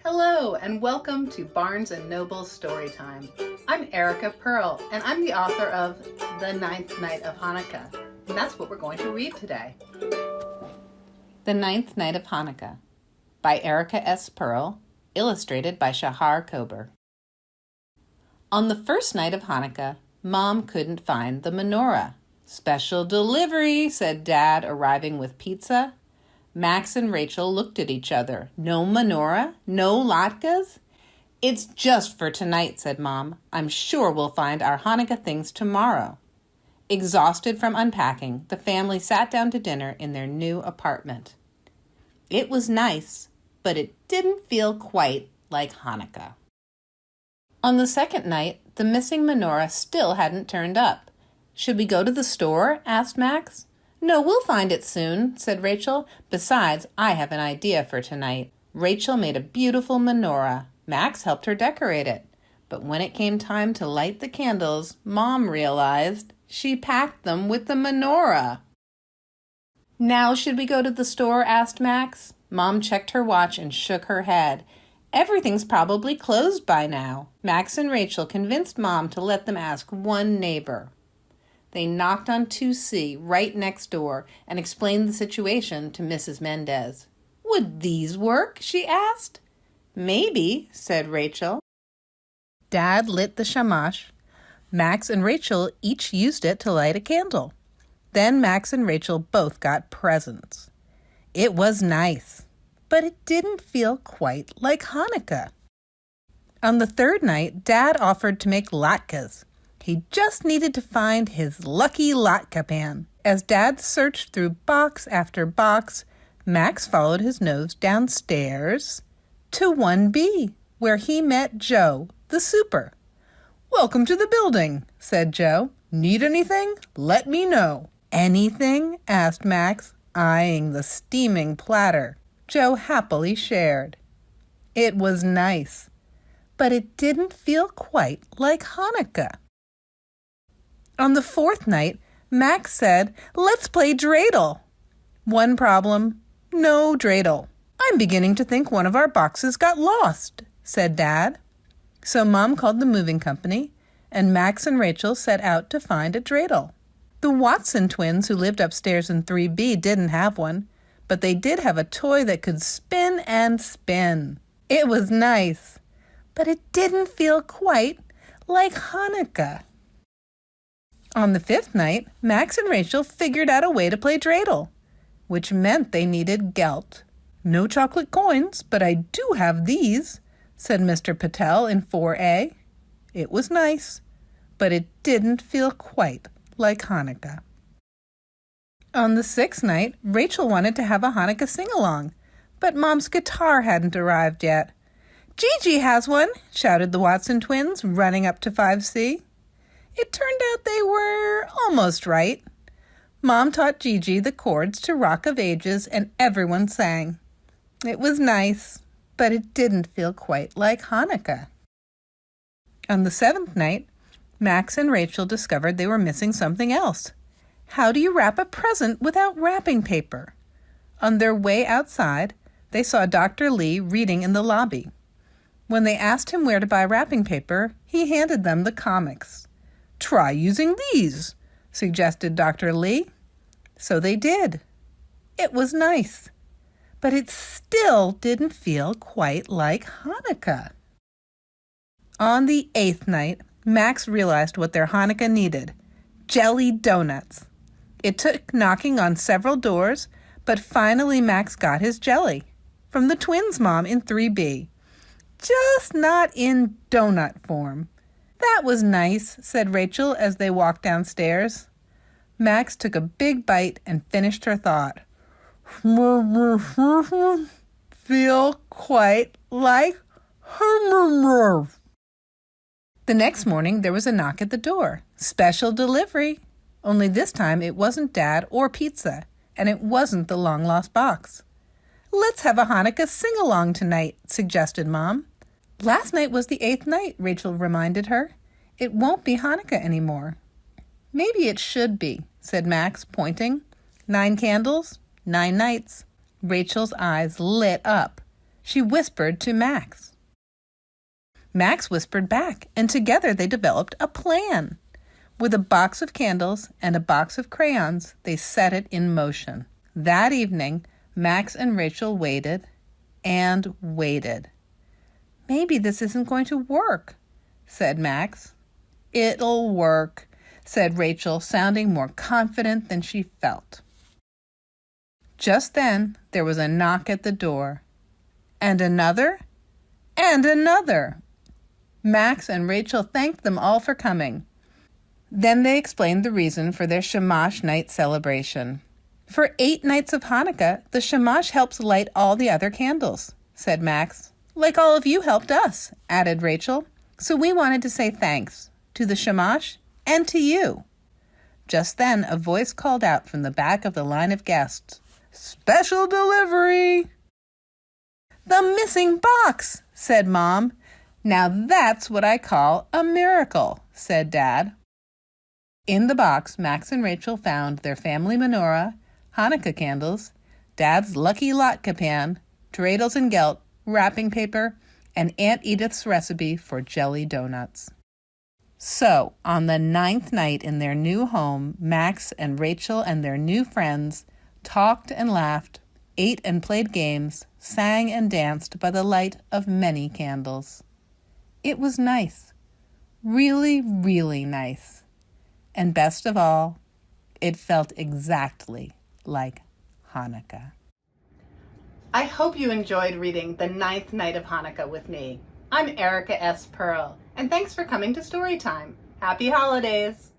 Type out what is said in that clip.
Hello and welcome to Barnes & Noble Storytime. I'm Erica Perl and I'm the author of The Ninth Night of Hanukkah. And that's what we're going to read today. The Ninth Night of Hanukkah by Erica S. Perl, illustrated by Shahar Kober. On the first night of Hanukkah, Mom couldn't find the menorah. "Special delivery," said Dad, arriving with pizza. Max and Rachel looked at each other. "No menorah? No latkes?" "It's just for tonight," said Mom. "I'm sure we'll find our Hanukkah things tomorrow." Exhausted from unpacking, the family sat down to dinner in their new apartment. It was nice, but it didn't feel quite like Hanukkah. On the second night, the missing menorah still hadn't turned up. "Should we go to the store?" asked Max. "No, we'll find it soon," said Rachel. "Besides, I have an idea for tonight." Rachel made a beautiful menorah. Max helped her decorate it. But when it came time to light the candles, Mom realized she packed them with the menorah. "Now should we go to the store?" asked Max. Mom checked her watch and shook her head. "Everything's probably closed by now." Max and Rachel convinced Mom to let them ask one neighbor. They knocked on 2C right next door and explained the situation to Mrs. Mendez. "Would these work?" she asked. "Maybe," said Rachel. Dad lit the shamash. Max and Rachel each used it to light a candle. Then Max and Rachel both got presents. It was nice, but it didn't feel quite like Hanukkah. On the third night, Dad offered to make latkes. He just needed to find his lucky latke pan. As Dad searched through box after box, Max followed his nose downstairs to 1B, where he met Joe, the super. "Welcome to the building," said Joe. "Need anything? Let me know." "Anything?" asked Max, eyeing the steaming platter. Joe happily shared. It was nice, but it didn't feel quite like Hanukkah. On the fourth night, Max said, "Let's play dreidel." One problem, no dreidel. "I'm beginning to think one of our boxes got lost," said Dad. So Mom called the moving company, and Max and Rachel set out to find a dreidel. The Watson twins who lived upstairs in 3B didn't have one, but they did have a toy that could spin and spin. It was nice, but it didn't feel quite like Hanukkah. On the fifth night, Max and Rachel figured out a way to play dreidel, which meant they needed gelt. "No chocolate coins, but I do have these," said Mr. Patel in 4A. It was nice, but it didn't feel quite like Hanukkah. On the sixth night, Rachel wanted to have a Hanukkah sing-along, but Mom's guitar hadn't arrived yet. "Gigi has one," shouted the Watson twins, running up to 5C. It turned out they were almost right. Mom taught Gigi the chords to Rock of Ages, and everyone sang. It was nice, but it didn't feel quite like Hanukkah. On the seventh night, Max and Rachel discovered they were missing something else. How do you wrap a present without wrapping paper? On their way outside, they saw Dr. Lee reading in the lobby. When they asked him where to buy wrapping paper, he handed them the comics. "Try using these," suggested Dr. Lee. So they did. It was nice, but it still didn't feel quite like Hanukkah. On the eighth night, Max realized what their Hanukkah needed: jelly donuts. It took knocking on several doors, but finally Max got his jelly from the twins' mom in 3B, just not in donut form. "That was nice," said Rachel as they walked downstairs. Max took a big bite and finished her thought. "Feel quite like Hanukkah." The next morning there was a knock at the door. "Special delivery." Only this time it wasn't Dad or pizza, and it wasn't the long-lost box. "Let's have a Hanukkah sing-along tonight," suggested Mom. "Last night was the 8th night," Rachel reminded her. "It won't be Hanukkah anymore." "Maybe it should be," said Max, pointing. 9 candles, 9 nights. Rachel's eyes lit up. She whispered to Max. Max whispered back, and together they developed a plan. With a box of candles and a box of crayons, they set it in motion. That evening, Max and Rachel waited and waited. "Maybe this isn't going to work," said Max. "It'll work," said Rachel, sounding more confident than she felt. Just then, there was a knock at the door. And another, and another. Max and Rachel thanked them all for coming. Then they explained the reason for their Shamash night celebration. "For 8 nights of Hanukkah, the Shamash helps light all the other candles," said Max. "Like all of you helped us," added Rachel. "So we wanted to say thanks to the Shamash and to you." Just then, a voice called out from the back of the line of guests, "Special delivery!" "The missing box," said Mom. "Now that's what I call a miracle," said Dad. In the box, Max and Rachel found their family menorah, Hanukkah candles, Dad's lucky latke pan, dreidels and gelt, wrapping paper, and Aunt Edith's recipe for jelly donuts. So, on the 9th night in their new home, Max and Rachel and their new friends talked and laughed, ate and played games, sang and danced by the light of many candles. It was nice. Really, really nice. And best of all, it felt exactly like Hanukkah. I hope you enjoyed reading The 9th Night of Hanukkah with me. I'm Erica S. Perl, and thanks for coming to Storytime. Happy holidays!